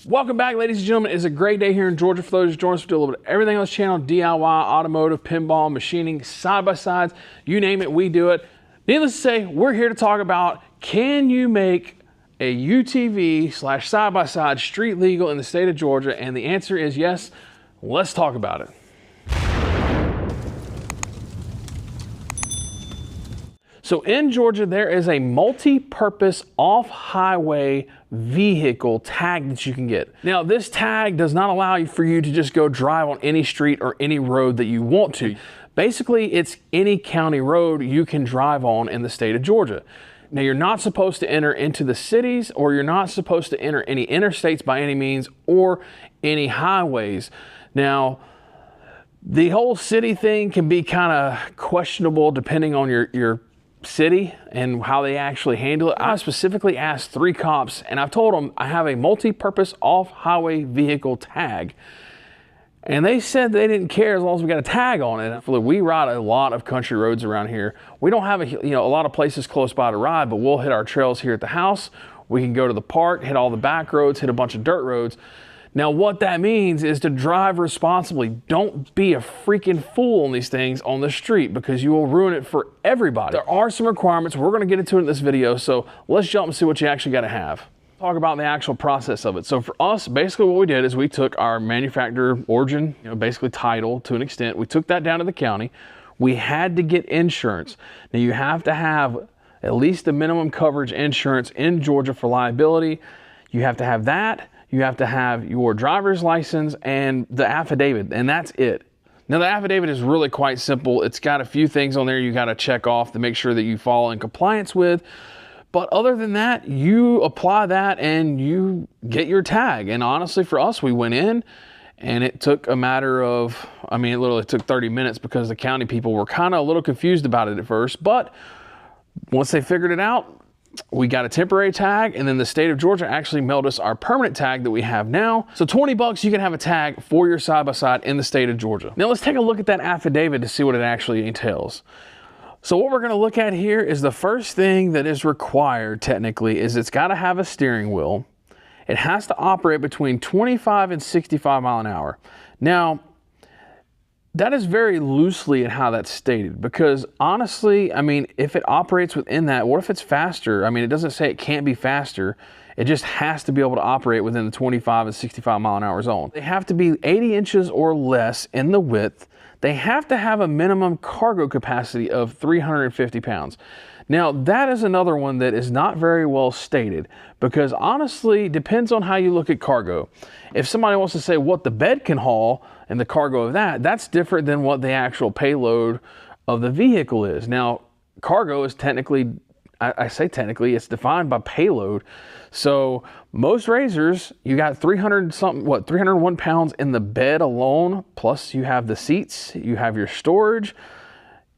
Welcome back, ladies and gentlemen. It's a great day here in Georgia. For those who join us, we do a little bit of everything on this channel: DIY, automotive, pinball, machining, side-by-sides, you name it, we do it. Needless to say, we're here to talk about, can you make a UTV / side-by-side street legal in the state of Georgia? And the answer is yes. Let's talk about it. So in Georgia, there is a multi-purpose off-highway vehicle tag that you can get. Now, this tag does not allow for you to just go drive on any street or any road that you want to. Basically, it's any county road you can drive on in the state of Georgia. Now, you're not supposed to enter into the cities, or you're not supposed to enter any interstates by any means, or any highways. Now, the whole city thing can be kind of questionable depending on your city and how they actually handle it. I specifically asked 3 cops, and I've told them I have a multi-purpose off-highway vehicle tag, and they said they didn't care as long as we got a tag on it. We ride a lot of country roads around here. We don't have a lot of places close by to ride, but we'll hit our trails here at the house. We can go to the park, hit all the back roads, hit a bunch of dirt roads. Now, what that means is to drive responsibly. Don't be a freaking fool on these things on the street, because you will ruin it for everybody. There are some requirements. We're going to get into it in this video, so let's jump and see what you actually got to have. Talk about the actual process of it. So for us, basically what we did is we took our manufacturer origin, basically title to an extent. We took that down to the county. We had to get insurance. Now, you have to have at least a minimum coverage insurance in Georgia for liability. You have to have that. You have to have your driver's license and the affidavit, and that's it. Now, the affidavit is really quite simple. It's got a few things on there you got to check off to make sure that you fall in compliance with. But other than that, you apply that and you get your tag. And honestly, for us, we went in and it took a matter of, it literally took 30 minutes because the county people were kind of a little confused about it at first. But once they figured it out, we got a temporary tag, and then the state of Georgia actually mailed us our permanent tag that we have now. So 20 bucks, you can have a tag for your side-by-side in the state of Georgia. Now let's take a look at that affidavit to see what it actually entails. So what we're going to look at here is the first thing that is required technically is it's got to have a steering wheel. It has to operate between 25 and 65 mile an hour. Now, that is very loosely in how that's stated, because honestly, if it operates within that, what if it's faster? It doesn't say it can't be faster. It just has to be able to operate within the 25 and 65 mile an hour zone. They have to be 80 inches or less in the width. They have to have a minimum cargo capacity of 350 pounds. Now, that is another one that is not very well stated, because honestly, it depends on how you look at cargo. If somebody wants to say what the bed can haul and the cargo of that, that's different than what the actual payload of the vehicle is. Now, cargo is technically, I say technically, it's defined by payload. So most razors, you got 301 pounds in the bed alone, plus you have the seats, you have your storage,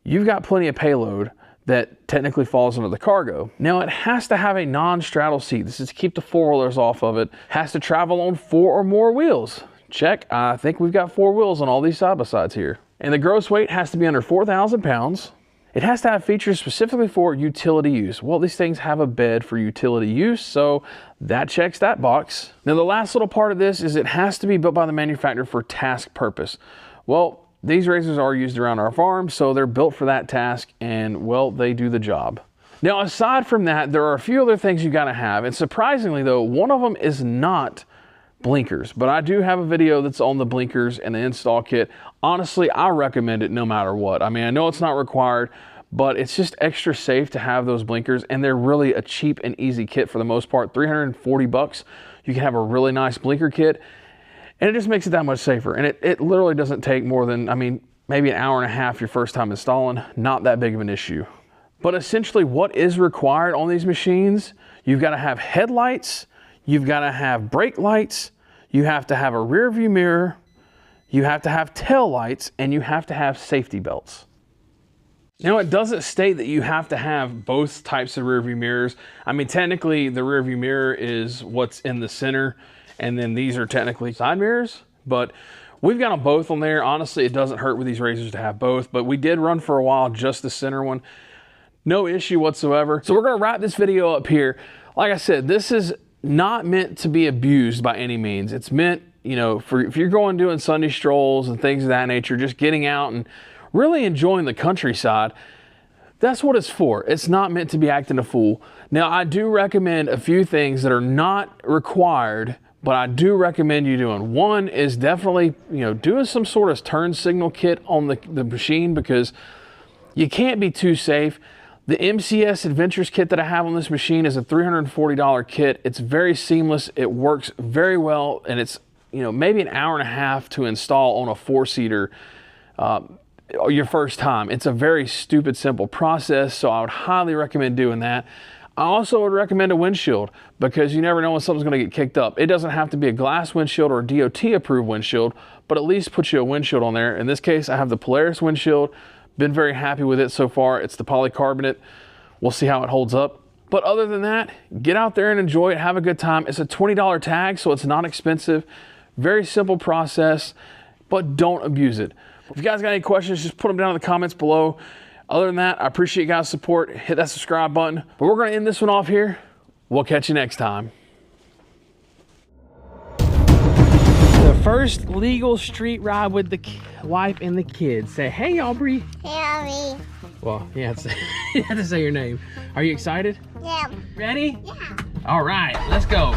you've got plenty of payload that technically falls under the cargo. Now, it has to have a non-straddle seat. This is to keep the four-wheelers off of it. Has to travel on 4 or more wheels. Check. I think we've got 4 wheels on all these side-by-sides here. And the gross weight has to be under 4,000 pounds. It has to have features specifically for utility use. Well, these things have a bed for utility use, so that checks that box. Now, the last little part of this is it has to be built by the manufacturer for task purpose. Well, these razors are used around our farm, so they're built for that task, and well, they do the job. Now, aside from that, there are a few other things you gotta have, and surprisingly though, one of them is not blinkers, but I do have a video that's on the blinkers and the install kit. Honestly, I recommend it no matter what. I know it's not required, but it's just extra safe to have those blinkers, and they're really a cheap and easy kit for the most part. 340 bucks, you can have a really nice blinker kit, and it just makes it that much safer. And it literally doesn't take more than, maybe an hour and a half your first time installing. Not that big of an issue. But essentially what is required on these machines, you've got to have headlights, you've got to have brake lights, you have to have a rear view mirror, you have to have tail lights, and you have to have safety belts. Now, it doesn't state that you have to have both types of rear view mirrors. Technically the rear view mirror is what's in the center, and then these are technically side mirrors, but we've got them both on there. Honestly, it doesn't hurt with these razors to have both, but we did run for a while just the center one. No issue whatsoever. So we're gonna wrap this video up here. Like I said, this is not meant to be abused by any means. It's meant, you know, for if you're going doing Sunday strolls and things of that nature, just getting out and really enjoying the countryside. That's what it's for. It's not meant to be acting a fool. Now, I do recommend a few things that are not required, but I do recommend you doing. One is definitely, you know, doing some sort of turn signal kit on the machine, because you can't be too safe. The MCS Adventures kit that I have on this machine is a $340 kit. It's very seamless. It works very well, and it's, you know, maybe an hour and a half to install on a 4-seater your first time. It's a very stupid simple process, so I would highly recommend doing that. I also would recommend a windshield, because you never know when something's going to get kicked up. It doesn't have to be a glass windshield or a DOT approved windshield, but at least put you a windshield on there. In this case, I have the Polaris windshield. Been very happy with it so far. It's the polycarbonate. We'll see how it holds up. But other than that, get out there and enjoy it. Have a good time. It's a $20 tag, so it's not expensive. Very simple process, but don't abuse it. If you guys got any questions, just put them down in the comments below. Other than that, I appreciate you guys' support. Hit that subscribe button. But we're going to end this one off here. We'll catch you next time. The first legal street ride with the wife and the kids. Say, hey, Aubrey. Hey, Aubrey. Well, you have to say your name. Are you excited? Yeah. Ready? Yeah. All right, let's go.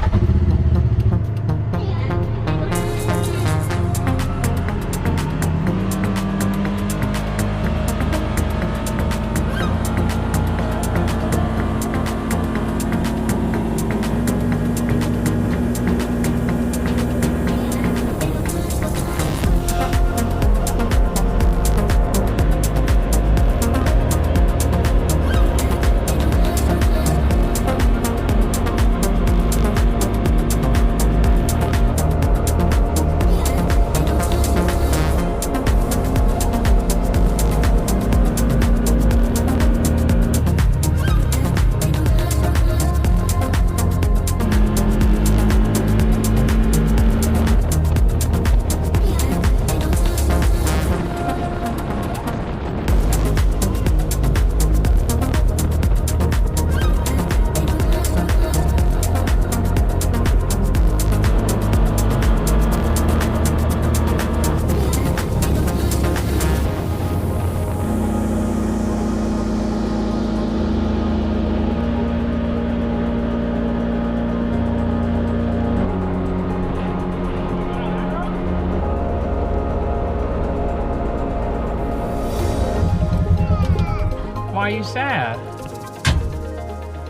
Why are you sad?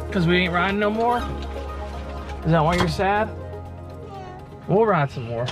Because we ain't riding no more? Is that why you're sad? We'll ride some more.